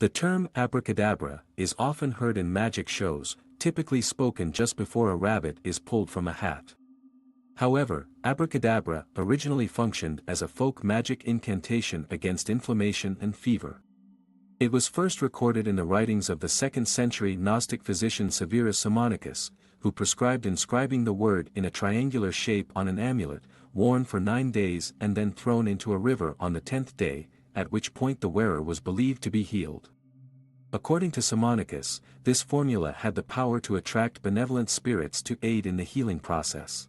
The term abracadabra is often heard in magic shows, typically spoken just before a rabbit is pulled from a hat. However, abracadabra originally functioned as a folk magic incantation against inflammation and fever. It was first recorded in the writings of the 2nd century Gnostic physician Severus Simonicus, who prescribed inscribing the word in a triangular shape on an amulet, worn for 9 days and then thrown into a river on the 10th day, at which point the wearer was believed to be healed. According to Simonicus, this formula had the power to attract benevolent spirits to aid in the healing process.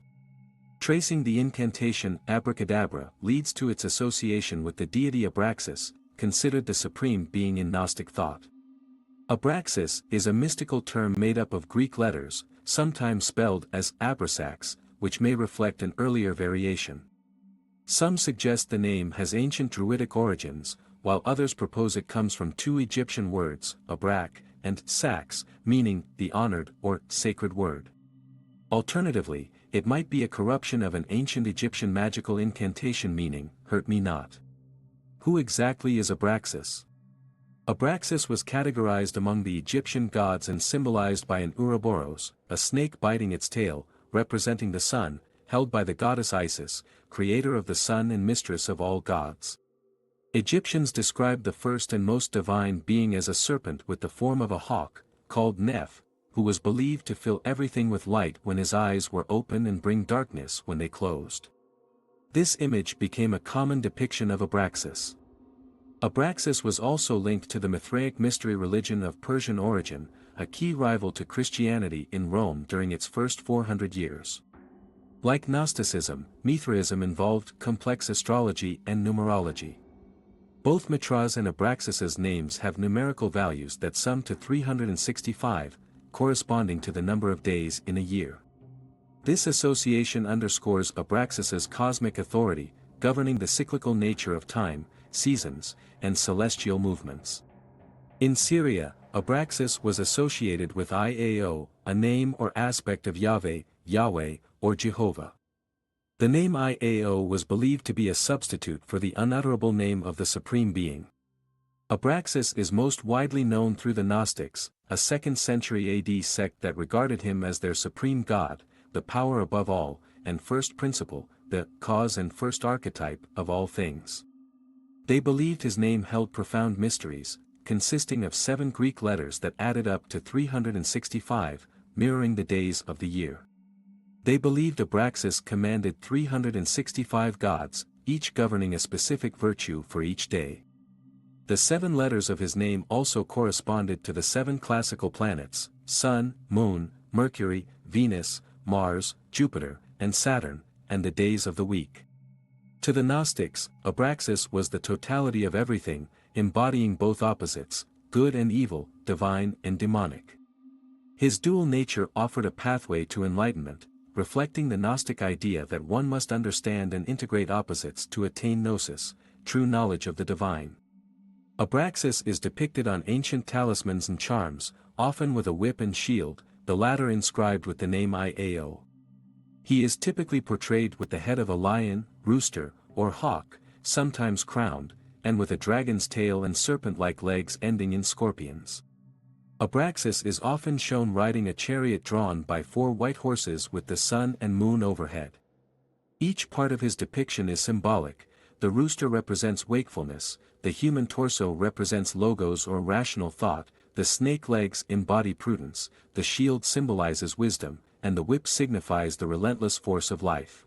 Tracing the incantation abracadabra leads to its association with the deity Abraxas, considered the supreme being in Gnostic thought. Abraxas is a mystical term made up of Greek letters, sometimes spelled as Abraxas, which may reflect an earlier variation. Some suggest the name has ancient Druidic origins, while others propose it comes from 2 Egyptian words, abrak, and sax, meaning the honored or sacred word. Alternatively, it might be a corruption of an ancient Egyptian magical incantation meaning, hurt me not. Who exactly is Abraxas? Abraxas was categorized among the Egyptian gods and symbolized by an Ouroboros, a snake biting its tail, representing the sun, held by the goddess Isis, creator of the sun and mistress of all gods. Egyptians described the first and most divine being as a serpent with the form of a hawk, called Neph, who was believed to fill everything with light when his eyes were open and bring darkness when they closed. This image became a common depiction of Abraxas. Abraxas was also linked to the Mithraic mystery religion of Persian origin, a key rival to Christianity in Rome during its first 400 years. Like Gnosticism, Mithraism involved complex astrology and numerology. Both Mithras and Abraxas's names have numerical values that sum to 365, corresponding to the number of days in a year. This association underscores Abraxas's cosmic authority, governing the cyclical nature of time, seasons, and celestial movements. In Syria, Abraxas was associated with Iao, a name or aspect of Yahweh, or Jehovah. The name Iao was believed to be a substitute for the unutterable name of the Supreme Being. Abraxas is most widely known through the Gnostics, a 2nd century AD sect that regarded him as their supreme god, the power above all, and first principle, the cause and first archetype of all things. They believed his name held profound mysteries, consisting of 7 Greek letters that added up to 365, mirroring the days of the year. They believed Abraxas commanded 365 gods, each governing a specific virtue for each day. The 7 letters of his name also corresponded to the 7 classical planets, Sun, Moon, Mercury, Venus, Mars, Jupiter, and Saturn, and the days of the week. To the Gnostics, Abraxas was the totality of everything, embodying both opposites, good and evil, divine and demonic. His dual nature offered a pathway to enlightenment, reflecting the Gnostic idea that one must understand and integrate opposites to attain gnosis, true knowledge of the divine. Abraxas is depicted on ancient talismans and charms, often with a whip and shield, the latter inscribed with the name Iao. He is typically portrayed with the head of a lion, rooster, or hawk, sometimes crowned, and with a dragon's tail and serpent-like legs ending in scorpions. Abraxas is often shown riding a chariot drawn by 4 white horses with the sun and moon overhead. Each part of his depiction is symbolic. The rooster represents wakefulness, the human torso represents logos or rational thought, the snake legs embody prudence, the shield symbolizes wisdom, and the whip signifies the relentless force of life.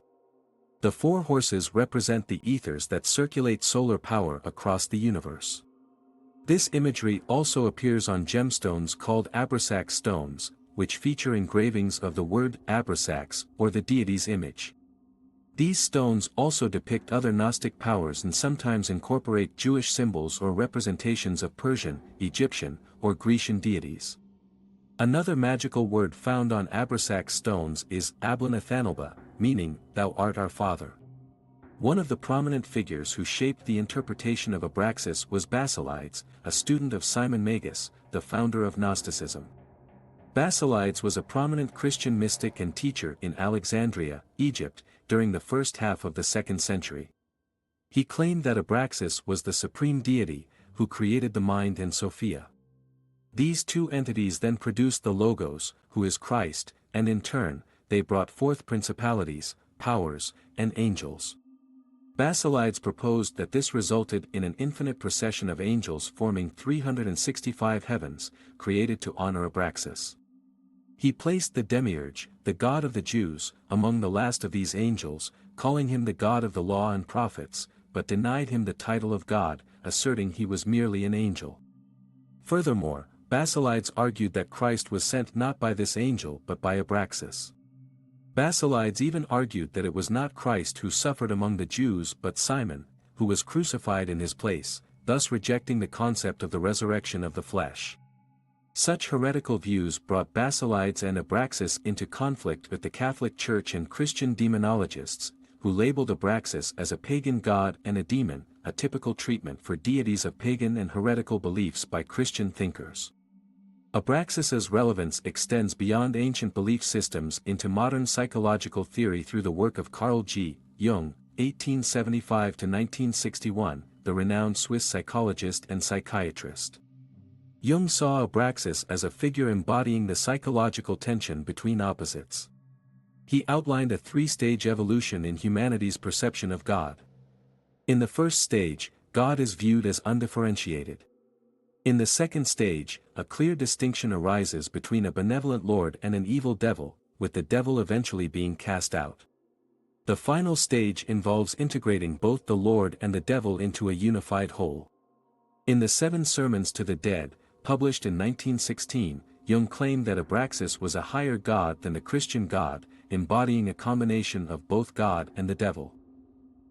The 4 horses represent the ethers that circulate solar power across the universe. This imagery also appears on gemstones called Abraxas stones, which feature engravings of the word Abraxas or the deity's image. These stones also depict other Gnostic powers and sometimes incorporate Jewish symbols or representations of Persian, Egyptian, or Grecian deities. Another magical word found on Abraxas stones is Ablanathanalba, meaning, "Thou art our Father." One of the prominent figures who shaped the interpretation of Abraxas was Basilides, a student of Simon Magus, the founder of Gnosticism. Basilides was a prominent Christian mystic and teacher in Alexandria, Egypt, during the first half of the 2nd century. He claimed that Abraxas was the supreme deity, who created the mind and Sophia. These two entities then produced the Logos, who is Christ, and in turn, they brought forth principalities, powers, and angels. Basilides proposed that this resulted in an infinite procession of angels forming 365 heavens, created to honor Abraxas. He placed the demiurge, the god of the Jews, among the last of these angels, calling him the god of the law and prophets, but denied him the title of God, asserting he was merely an angel. Furthermore, Basilides argued that Christ was sent not by this angel but by Abraxas. Basilides even argued that it was not Christ who suffered among the Jews but Simon, who was crucified in his place, thus rejecting the concept of the resurrection of the flesh. Such heretical views brought Basilides and Abraxas into conflict with the Catholic Church and Christian demonologists, who labeled Abraxas as a pagan god and a demon, a typical treatment for deities of pagan and heretical beliefs by Christian thinkers. Abraxas's relevance extends beyond ancient belief systems into modern psychological theory through the work of Carl G. Jung, 1875–1961, the renowned Swiss psychologist and psychiatrist. Jung saw Abraxas as a figure embodying the psychological tension between opposites. He outlined a three-stage evolution in humanity's perception of God. In the first stage, God is viewed as undifferentiated. In the second stage, a clear distinction arises between a benevolent Lord and an evil devil, with the devil eventually being cast out. The final stage involves integrating both the Lord and the devil into a unified whole. In the Seven Sermons to the Dead, published in 1916, Jung claimed that Abraxas was a higher god than the Christian God, embodying a combination of both God and the devil.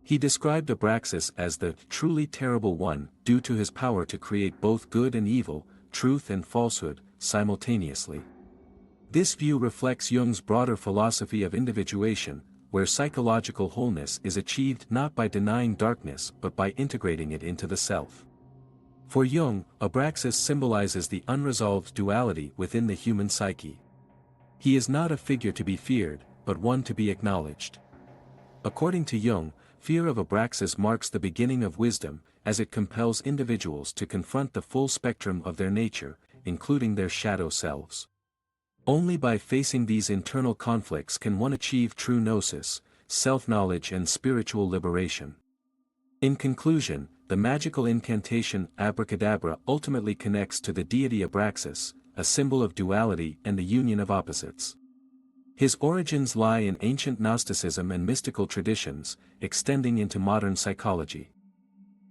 He described Abraxas as the truly terrible one, due to his power to create both good and evil, truth and falsehood, simultaneously. This view reflects Jung's broader philosophy of individuation, where psychological wholeness is achieved not by denying darkness but by integrating it into the self. For Jung, Abraxas symbolizes the unresolved duality within the human psyche. He is not a figure to be feared, but one to be acknowledged. According to Jung, fear of Abraxas marks the beginning of wisdom, as it compels individuals to confront the full spectrum of their nature, including their shadow selves. Only by facing these internal conflicts can one achieve true gnosis, self-knowledge and spiritual liberation. In conclusion, the magical incantation Abracadabra ultimately connects to the deity Abraxas, a symbol of duality and the union of opposites. His origins lie in ancient Gnosticism and mystical traditions, extending into modern psychology.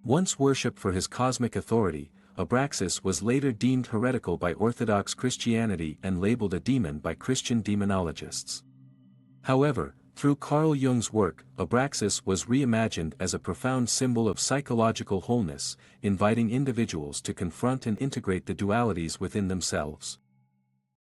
Once worshipped for his cosmic authority, Abraxas was later deemed heretical by Orthodox Christianity and labeled a demon by Christian demonologists. However, through Carl Jung's work, Abraxas was reimagined as a profound symbol of psychological wholeness, inviting individuals to confront and integrate the dualities within themselves.